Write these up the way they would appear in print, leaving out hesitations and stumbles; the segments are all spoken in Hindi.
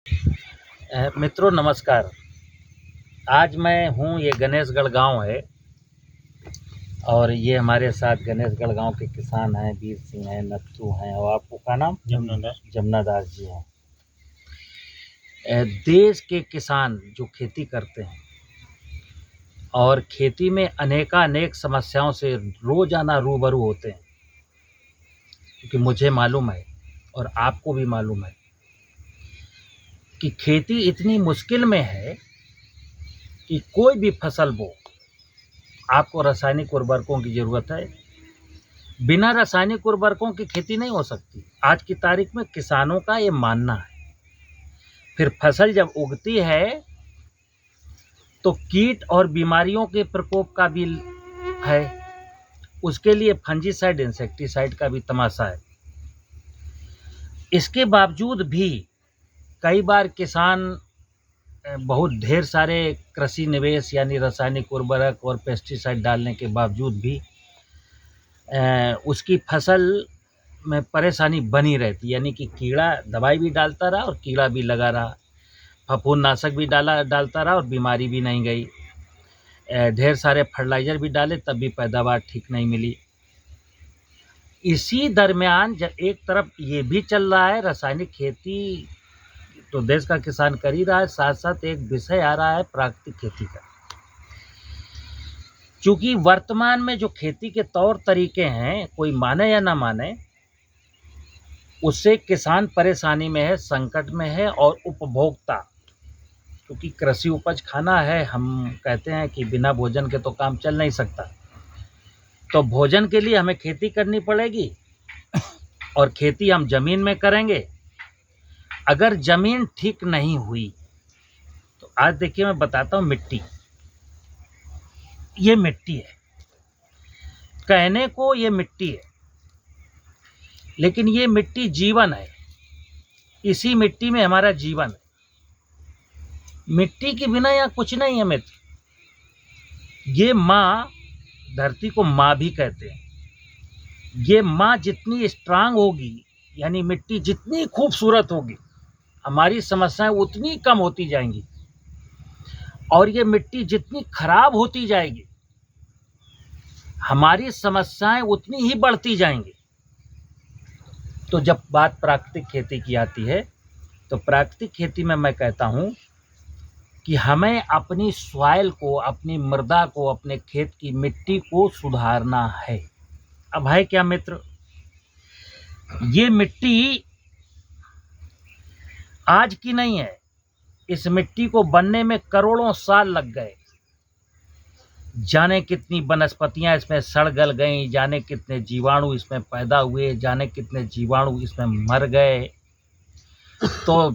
मित्रों नमस्कार। आज मैं हूँ, ये गणेशगढ़ गांव है और ये हमारे साथ गणेशगढ़ गांव के किसान हैं, वीर सिंह हैं, नत्थू हैं और आपको क्या नाम? जमुना दास जी हैं। देश के किसान जो खेती करते हैं और खेती में अनेकानेक समस्याओं से रोजाना रूबरू होते हैं, क्योंकि मुझे मालूम है और आपको भी मालूम है कि खेती इतनी मुश्किल में है कि कोई भी फसल बो, आपको रासायनिक उर्वरकों की ज़रूरत है। बिना रासायनिक उर्वरकों की खेती नहीं हो सकती, आज की तारीख में किसानों का ये मानना है। फिर फसल जब उगती है तो कीट और बीमारियों के प्रकोप का भी है, उसके लिए फंजीसाइड, इंसेक्टिसाइड का भी तमाशा है। इसके बावजूद भी कई बार किसान बहुत ढेर सारे कृषि निवेश यानी रासायनिक उर्वरक और पेस्टिसाइड डालने के बावजूद भी उसकी फसल में परेशानी बनी रहती, यानी कि कीड़ा दवाई भी डालता रहा और कीड़ा भी लगा रहा, फफूंदनाशक भी डालता रहा और बीमारी भी नहीं गई, ढेर सारे फर्टिलाइज़र भी डाले तब भी पैदावार ठीक नहीं मिली। इसी दरमियान जब एक तरफ ये भी चल रहा है, रासायनिक खेती तो देश का किसान कर ही रहा है, साथ साथ एक विषय आ रहा है प्राकृतिक खेती का। चूँकि वर्तमान में जो खेती के तौर तरीके हैं, कोई माने या ना माने, उससे किसान परेशानी में है, संकट में है और उपभोक्ता, क्योंकि कृषि उपज खाना है, हम कहते हैं कि बिना भोजन के तो काम चल नहीं सकता, तो भोजन के लिए हमें खेती करनी पड़ेगी और खेती हम ज़मीन में करेंगे। अगर ज़मीन ठीक नहीं हुई तो आज देखिए मैं बताता हूँ, मिट्टी, ये मिट्टी है, कहने को ये मिट्टी है, लेकिन ये मिट्टी जीवन है, इसी मिट्टी में हमारा जीवन है। मिट्टी के बिना यहाँ कुछ नहीं है मित्र। ये माँ, धरती को माँ भी कहते हैं, ये माँ जितनी स्ट्रांग होगी, यानी मिट्टी जितनी खूबसूरत होगी, हमारी समस्याएं उतनी कम होती जाएंगी, और ये मिट्टी जितनी खराब होती जाएगी, हमारी समस्याएं उतनी ही बढ़ती जाएंगी। तो जब बात प्राकृतिक खेती की आती है, तो प्राकृतिक खेती में मैं कहता हूँ कि हमें अपनी सॉइल को, अपनी मृदा को, अपने खेत की मिट्टी को सुधारना है। अब है क्या मित्र, ये मिट्टी आज की नहीं है, इस मिट्टी को बनने में करोड़ों साल लग गए। जाने कितनी वनस्पतियां इसमें सड़ गल गई, जाने कितने जीवाणु इसमें पैदा हुए, जाने कितने जीवाणु इसमें मर गए। तो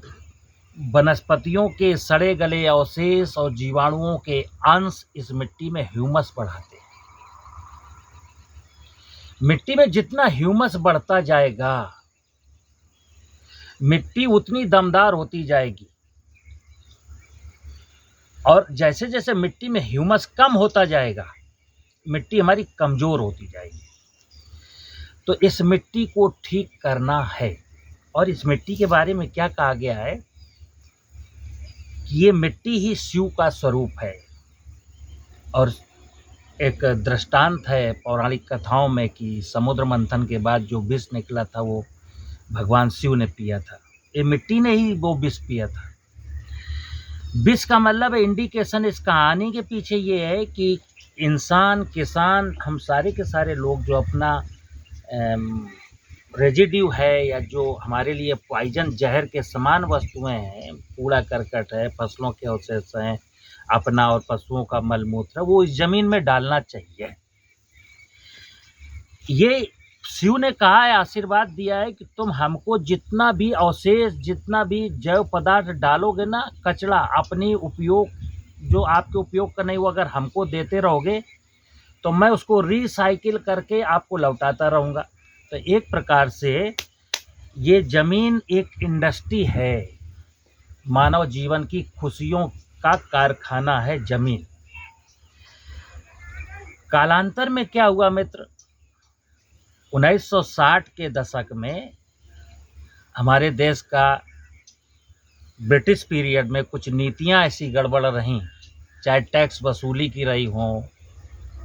वनस्पतियों के सड़े गले अवशेष और जीवाणुओं के अंश इस मिट्टी में ह्यूमस बढ़ाते हैं। मिट्टी में जितना ह्यूमस बढ़ता जाएगा, मिट्टी उतनी दमदार होती जाएगी, और जैसे जैसे मिट्टी में ह्यूमस कम होता जाएगा, मिट्टी हमारी कमज़ोर होती जाएगी। तो इस मिट्टी को ठीक करना है। और इस मिट्टी के बारे में क्या कहा गया है कि ये मिट्टी ही शिव का स्वरूप है, और एक दृष्टांत है पौराणिक कथाओं में कि समुद्र मंथन के बाद जो विष निकला था वो भगवान शिव ने पिया था, ये मिट्टी ने ही वो विष पिया था। विष का मतलब है, इंडिकेशन इस कहानी के पीछे ये है कि इंसान, किसान, हम सारे के सारे लोग जो अपना रेजिड्यू है या जो हमारे लिए पॉइजन, जहर के समान वस्तुएं हैं, कूड़ा करकट है, फसलों के अवशेष हैं, अपना और पशुओं का मलमूत्र, वो इस जमीन में डालना चाहिए। ये शिव ने कहा है, आशीर्वाद दिया है कि तुम हमको जितना भी अवशेष, जितना भी जैव पदार्थ डालोगे ना, कचरा, अपनी उपयोग, जो आपके उपयोग का नहीं, वो अगर हमको देते रहोगे तो मैं उसको रिसाइकिल करके आपको लौटाता रहूँगा। तो एक प्रकार से ये ज़मीन एक इंडस्ट्री है, मानव जीवन की खुशियों का कारखाना है ज़मीन। कालांतर में क्या हुआ मित्र, 1960 के दशक में हमारे देश का ब्रिटिश पीरियड में कुछ नीतियां ऐसी गड़बड़ रहीं, चाहे टैक्स वसूली की रही हो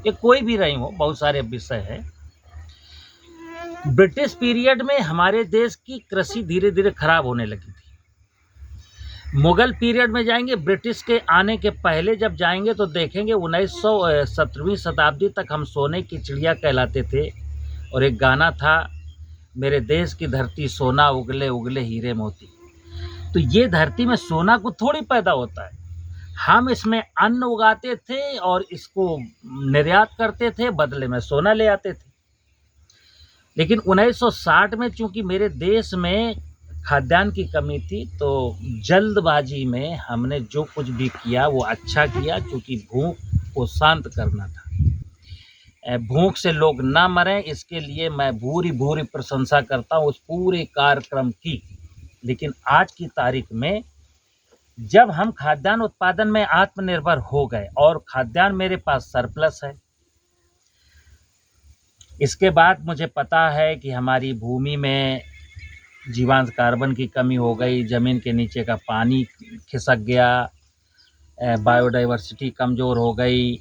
या कोई भी रही हो, बहुत सारे विषय हैं। ब्रिटिश पीरियड में हमारे देश की कृषि धीरे धीरे खराब होने लगी थी। मुगल पीरियड में जाएंगे, ब्रिटिश के आने के पहले जब जाएंगे तो देखेंगे 17वीं शताब्दी तक हम सोने की चिड़िया कहलाते थे। और एक गाना था, मेरे देश की धरती सोना उगले उगले हीरे मोती। तो ये धरती में सोना को थोड़ी पैदा होता है, हम इसमें अन्न उगाते थे और इसको निर्यात करते थे, बदले में सोना ले आते थे। लेकिन 1960 में चूंकि मेरे देश में खाद्यान्न की कमी थी, तो जल्दबाजी में हमने जो कुछ भी किया वो अच्छा किया, क्योंकि भूख को शांत करना था। भूख से लोग ना मरें, इसके लिए मैं भूरी भूरी प्रशंसा करता हूँ उस पूरे कार्यक्रम की। लेकिन आज की तारीख में जब हम खाद्यान्न उत्पादन में आत्मनिर्भर हो गए और खाद्यान्न मेरे पास सरप्लस है, इसके बाद मुझे पता है कि हमारी भूमि में जीवांश कार्बन की कमी हो गई, ज़मीन के नीचे का पानी खिसक गया, बायोडाइवर्सिटी कमज़ोर हो गई,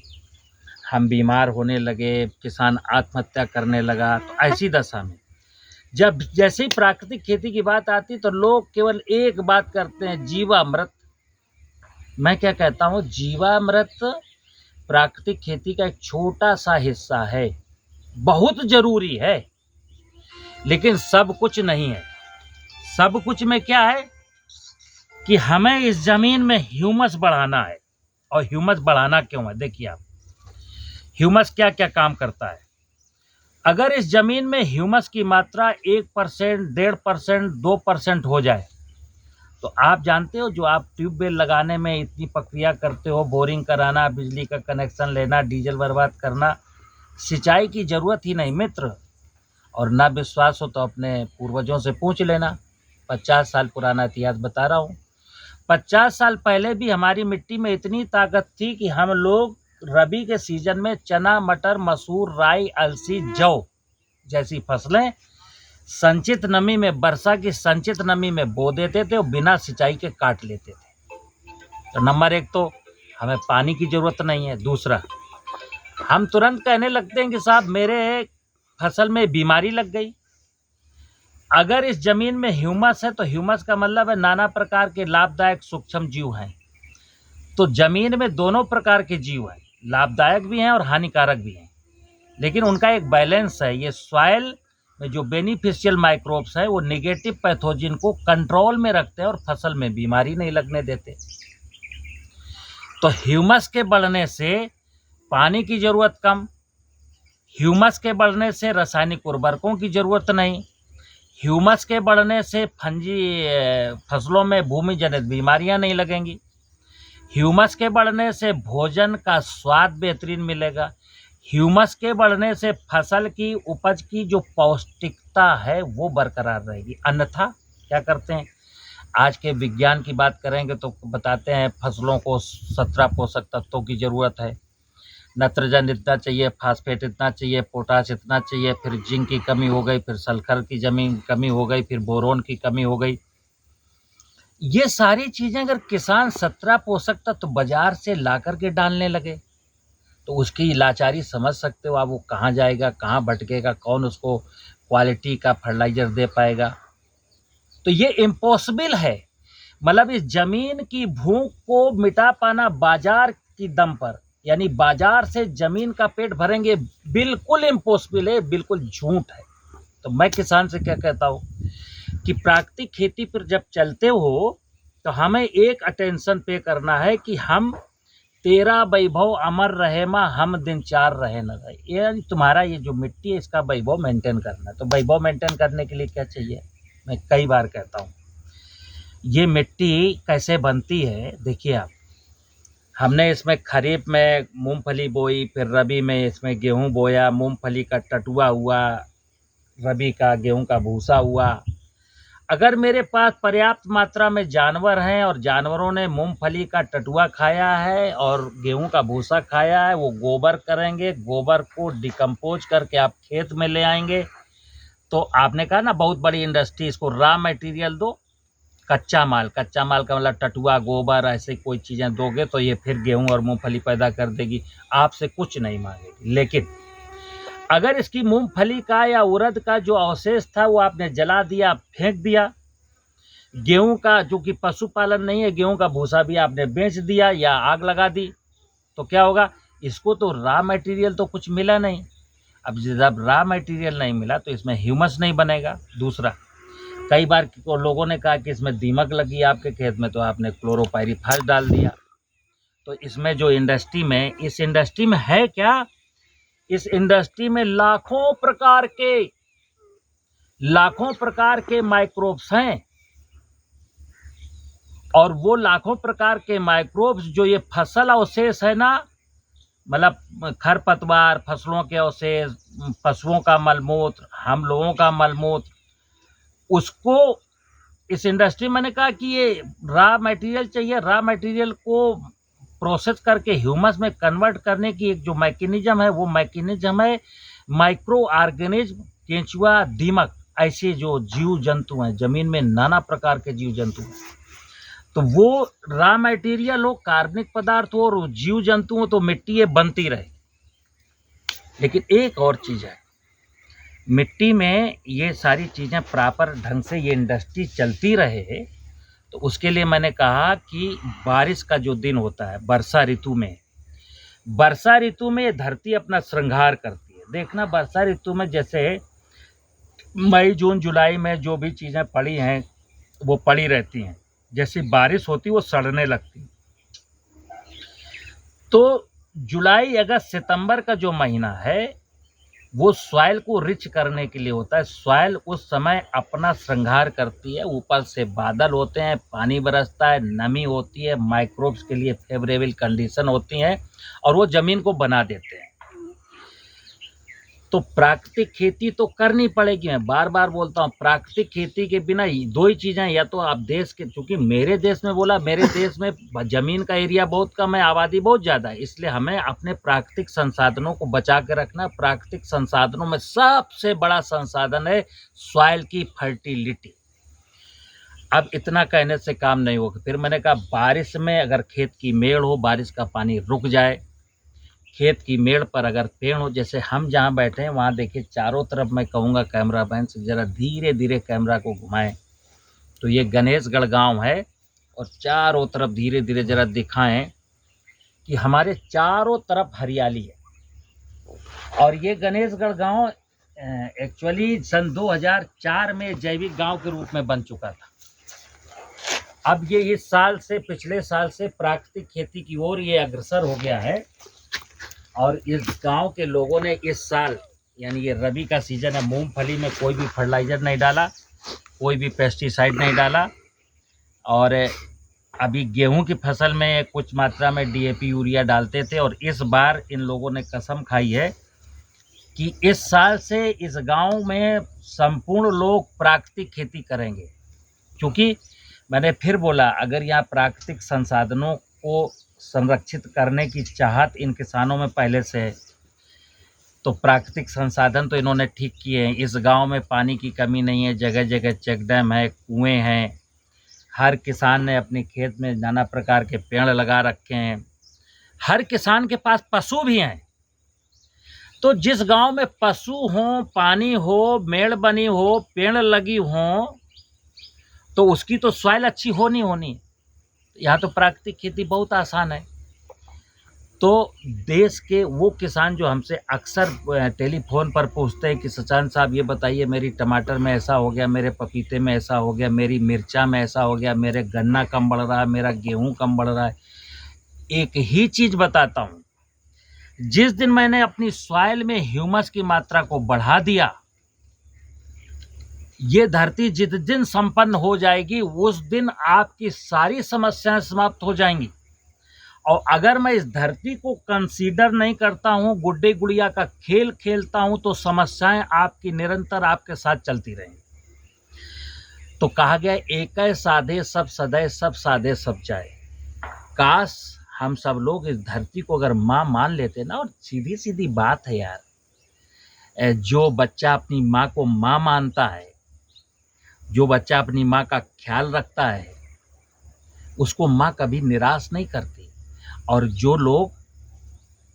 हम बीमार होने लगे, किसान आत्महत्या करने लगा। तो ऐसी दशा में जब जैसे ही प्राकृतिक खेती की बात आती तो लोग केवल एक बात करते हैं, जीवामृत। मैं क्या कहता हूँ, जीवामृत प्राकृतिक खेती का एक छोटा सा हिस्सा है, बहुत ज़रूरी है, लेकिन सब कुछ नहीं है। सब कुछ में क्या है कि हमें इस ज़मीन में ह्यूमस बढ़ाना है। और ह्यूमस बढ़ाना क्यों है, देखिए आप, ह्यूमस क्या क्या काम करता है। अगर इस ज़मीन में ह्यूमस की मात्रा 1%, 1.5%, 2% हो जाए, तो आप जानते हो जो आप ट्यूबवेल लगाने में इतनी प्रक्रिया करते हो, बोरिंग कराना, बिजली का कनेक्शन लेना, डीजल बर्बाद करना, सिंचाई की ज़रूरत ही नहीं मित्र। और ना विश्वास हो तो अपने पूर्वजों से पूछ लेना, 50 साल पुराना इतिहास बता रहा हूँ। 50 साल पहले भी हमारी मिट्टी में इतनी ताकत थी कि हम लोग रबी के सीजन में चना, मटर, मसूर, राई, अलसी, जौ जैसी फसलें संचित नमी में, वर्षा की संचित नमी में बो देते थे और बिना सिंचाई के काट लेते थे। तो नंबर एक तो हमें पानी की ज़रूरत नहीं है। दूसरा, हम तुरंत कहने लगते हैं कि साहब मेरे फसल में बीमारी लग गई। अगर इस ज़मीन में ह्यूमस है तो ह्यूमस का मतलब है नाना प्रकार के लाभदायक सूक्ष्म जीव हैं। तो ज़मीन में दोनों प्रकार के जीव हैं, लाभदायक भी हैं और हानिकारक भी हैं, लेकिन उनका एक बैलेंस है। ये सॉइल में जो बेनिफिशियल माइक्रोब्स है वो नेगेटिव पैथोजन को कंट्रोल में रखते हैं और फसल में बीमारी नहीं लगने देते। तो ह्यूमस के बढ़ने से पानी की ज़रूरत कम, ह्यूमस के बढ़ने से रासायनिक उर्वरकों की ज़रूरत नहीं, ह्यूमस के बढ़ने से फसलों में भूमि जनित बीमारियां नहीं लगेंगी, ह्यूमस के बढ़ने से भोजन का स्वाद बेहतरीन मिलेगा, ह्यूमस के बढ़ने से फसल की उपज की जो पौष्टिकता है वो बरकरार रहेगी। अन्यथा क्या करते हैं, आज के विज्ञान की बात करेंगे तो बताते हैं फसलों को 17 पोषक तत्वों की ज़रूरत है, नाइट्रोजन इतना चाहिए, फास्फेट इतना चाहिए, पोटाश इतना चाहिए, फिर जिंक की कमी हो गई, फिर सल्फर की कमी हो गई, फिर बोरोन की कमी हो गई। ये सारी चीज़ें अगर किसान 17 पोषक तत्व बाजार से ला करके डालने लगे तो उसकी लाचारी समझ सकते हो आप, वो कहाँ जाएगा, कहाँ भटकेगा, कौन उसको क्वालिटी का फर्टिलाइज़र दे पाएगा। तो ये इम्पॉसिबल है। मतलब इस ज़मीन की भूख को मिटा पाना बाजार की दम पर, यानी बाजार से ज़मीन का पेट भरेंगे, बिल्कुल इम्पॉसिबल है, बिल्कुल झूठ है। तो मैं किसान से क्या कहता हूँ कि प्राकृतिक खेती पर जब चलते हो तो हमें एक अटेंशन पे करना है कि हम तेरा वैभव अमर रहे माँ, हम दिन चार रहे न रहे। यानी तुम्हारा ये जो मिट्टी है इसका वैभव मेंटेन करना है। तो वैभव मेंटेन करने के लिए क्या चाहिए, मैं कई बार कहता हूँ, ये मिट्टी कैसे बनती है देखिए आप। हमने इसमें खरीफ में मूंगफली बोई, फिर रबी में इसमें गेहूं बोया, मूंगफली का टटुआ हुआ, रबी का गेहूं का भूसा हुआ। अगर मेरे पास पर्याप्त मात्रा में जानवर हैं और जानवरों ने मूंगफली का टटुआ खाया है और गेहूं का भूसा खाया है, वो गोबर करेंगे, गोबर को डिकम्पोज करके आप खेत में ले आएंगे। तो आपने कहा ना बहुत बड़ी इंडस्ट्री, इसको रॉ मटेरियल दो, कच्चा माल का मतलब टटुआ, गोबर, ऐसे कोई चीज़ें दोगे तो ये फिर गेहूँ और मूँगफली पैदा कर देगी, आपसे कुछ नहीं मांगेगी। लेकिन अगर इसकी मूँगफली का या उड़द का जो अवशेष था वो आपने जला दिया, फेंक दिया, गेहूँ का जो कि पशुपालन नहीं है, गेहूँ का भूसा भी आपने बेच दिया या आग लगा दी, तो क्या होगा? इसको तो रॉ मटेरियल तो कुछ मिला नहीं। अब जब रॉ मटेरियल नहीं मिला तो इसमें ह्यूमस नहीं बनेगा। दूसरा, कई बार लोगों ने कहा कि इसमें दीमक लगी आपके खेत में, तो आपने क्लोरोपाइरीफास डाल दिया। तो इसमें जो इंडस्ट्री में, इस इंडस्ट्री में है क्या? इस इंडस्ट्री में लाखों प्रकार के माइक्रोब्स हैं, और वो लाखों प्रकार के माइक्रोब्स जो ये फसल अवशेष है ना, मतलब खरपतवार, फसलों के अवशेष, पशुओं का मलमूत्र, हम लोगों का मलमूत्र, उसको इस इंडस्ट्री में मैंने कहा कि ये रॉ मटेरियल चाहिए, रॉ मटेरियल को प्रोसेस करके ह्यूमस में कन्वर्ट करने की एक जो मैकेनिज्म है, वो मैकेनिज्म है माइक्रो ऑर्गेनिज्म, केंचुआ, दीमक, ऐसे जो जीव जंतु हैं, जमीन में नाना प्रकार के जीव जंतु हैं। तो वो रॉ मटेरियल हो, कार्बनिक पदार्थ हो और जीव जंतु हो, तो मिट्टी ये बनती रहे। लेकिन एक और चीज़ है, मिट्टी में ये सारी चीज़ें प्रॉपर ढंग से ये इंडस्ट्री चलती रहे, तो उसके लिए मैंने कहा कि बारिश का जो दिन होता है वर्षा ऋतु में ये धरती अपना श्रृंगार करती है। देखना, वर्षा ऋतु में जैसे मई, जून, जुलाई में जो भी चीज़ें पड़ी हैं वो पड़ी रहती हैं, जैसी बारिश होती वो सड़ने लगती। तो जुलाई, अगस्त, सितंबर का जो महीना है वो सॉइल को रिच करने के लिए होता है। सॉइल उस समय अपना श्रृंगार करती है, ऊपर से बादल होते हैं, पानी बरसता है, नमी होती है, माइक्रोब्स के लिए फेवरेबल कंडीशन होती हैं और वो ज़मीन को बना देते हैं। तो प्राकृतिक खेती तो करनी पड़ेगी। मैं बार बार बोलता हूँ, प्राकृतिक खेती के बिना दो ही चीज़ें, या तो आप देश के, चूँकि मेरे देश में ज़मीन का एरिया बहुत कम है, आबादी बहुत ज़्यादा है, इसलिए हमें अपने प्राकृतिक संसाधनों को बचा के रखना। प्राकृतिक संसाधनों में सबसे बड़ा संसाधन है सॉइल की फर्टिलिटी। अब इतना कहने से काम नहीं होगा। फिर मैंने कहा, बारिश में अगर खेत की मेड़ हो, बारिश का पानी रुक जाए, खेत की मेड़ पर अगर पेड़ हो, जैसे हम जहाँ बैठे हैं वहाँ देखिए चारों तरफ, मैं कहूँगा कैमरा मैन से ज़रा धीरे धीरे कैमरा को घुमाएं, तो ये गणेशगढ़ गांव है, और चारों तरफ धीरे धीरे ज़रा दिखाएं कि हमारे चारों तरफ हरियाली है। और ये गणेशगढ़ गांव एक्चुअली सन 2004 में जैविक गांव के रूप में बन चुका था। अब ये इस साल से, पिछले साल से प्राकृतिक खेती की ओर ये अग्रसर हो गया है। और इस गांव के लोगों ने इस साल, यानी ये रबी का सीज़न है, मूंगफली में कोई भी फर्टिलाइज़र नहीं डाला, कोई भी पेस्टिसाइड नहीं डाला, और अभी गेहूं की फसल में कुछ मात्रा में डीएपी, यूरिया डालते थे। और इस बार इन लोगों ने कसम खाई है कि इस साल से इस गांव में संपूर्ण लोग प्राकृतिक खेती करेंगे। क्योंकि मैंने फिर बोला, अगर यहाँ प्राकृतिक संसाधनों को संरक्षित करने की चाहत इन किसानों में पहले से है, तो प्राकृतिक संसाधन तो इन्होंने ठीक किए हैं। इस गांव में पानी की कमी नहीं है, जगह जगह चेक डैम है, कुएं हैं, हर किसान ने अपने खेत में नाना प्रकार के पेड़ लगा रखे हैं, हर किसान के पास पशु भी हैं। तो जिस गांव में पशु हों, पानी हो, मेड़ बनी हो, पेड़ लगी हों, तो उसकी तो सॉइल अच्छी होनी होनी। यहाँ तो प्राकृतिक खेती बहुत आसान है। तो देश के वो किसान जो हमसे अक्सर टेलीफोन पर पूछते हैं कि सचान साहब ये बताइए, मेरी टमाटर में ऐसा हो गया, मेरे पपीते में ऐसा हो गया, मेरी मिर्चा में ऐसा हो गया, मेरे गन्ना कम बढ़ रहा है, मेरा गेहूं कम बढ़ रहा है। एक ही चीज़ बताता हूँ, जिस दिन मैंने अपनी सॉइल में ह्यूमस की मात्रा को बढ़ा दिया, ये धरती जिस दिन संपन्न हो जाएगी उस दिन आपकी सारी समस्याएं समाप्त हो जाएंगी। और अगर मैं इस धरती को कंसीडर नहीं करता हूँ, गुड्डे गुड़िया का खेल खेलता हूँ, तो समस्याएं आपकी निरंतर आपके साथ चलती रहेंगी। तो कहा गया, एक साधे सब सदै, सब साधे सब जाए। काश हम सब लोग इस धरती को अगर माँ मान लेते ना। और सीधी सीधी बात है यार, जो बच्चा अपनी माँ को माँ मानता है जो बच्चा अपनी माँ का ख्याल रखता है उसको माँ कभी निराश नहीं करती, और जो लोग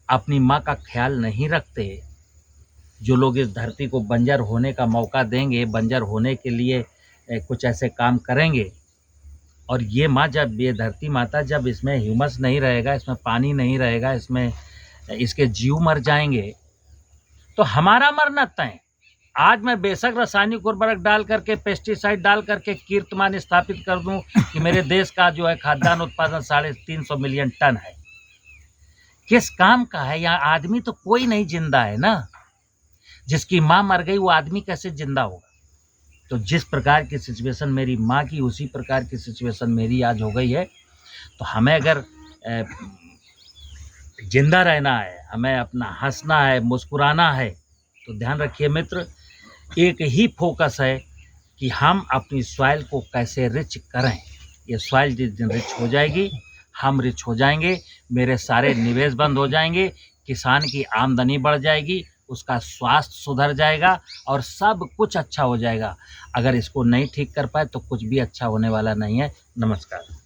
अपनी माँ का ख्याल नहीं रखते, जो लोग इस धरती को बंजर होने का मौका देंगे, बंजर होने के लिए कुछ ऐसे काम करेंगे, और ये माँ जब, ये धरती माता जब इसमें ह्यूमस नहीं रहेगा, इसमें पानी नहीं रहेगा, इसमें इसके जीव मर जाएंगे, तो हमारा मरना तय। आज मैं बेशक रासायनिक उर्वरक डाल करके, पेस्टिसाइड डाल करके कीर्तिमान स्थापित कर दूं कि मेरे देश का जो है खाद्यान्न उत्पादन 350 मिलियन टन है, किस काम का है? यहाँ आदमी तो कोई नहीं जिंदा है ना। जिसकी माँ मर गई वो आदमी कैसे जिंदा होगा? तो जिस प्रकार की सिचुएशन मेरी माँ की, उसी प्रकार की सिचुएशन मेरी आज हो गई है। तो हमें अगर जिंदा रहना है, हमें अपना हंसना है, मुस्कुराना है, तो ध्यान रखिए मित्र, एक ही फोकस है कि हम अपनी सॉइल को कैसे रिच करें। ये सॉइल जिस दिन रिच हो जाएगी, हम रिच हो जाएंगे, मेरे सारे निवेश बंद हो जाएंगे, किसान की आमदनी बढ़ जाएगी, उसका स्वास्थ्य सुधर जाएगा और सब कुछ अच्छा हो जाएगा। अगर इसको नहीं ठीक कर पाए तो कुछ भी अच्छा होने वाला नहीं है। नमस्कार।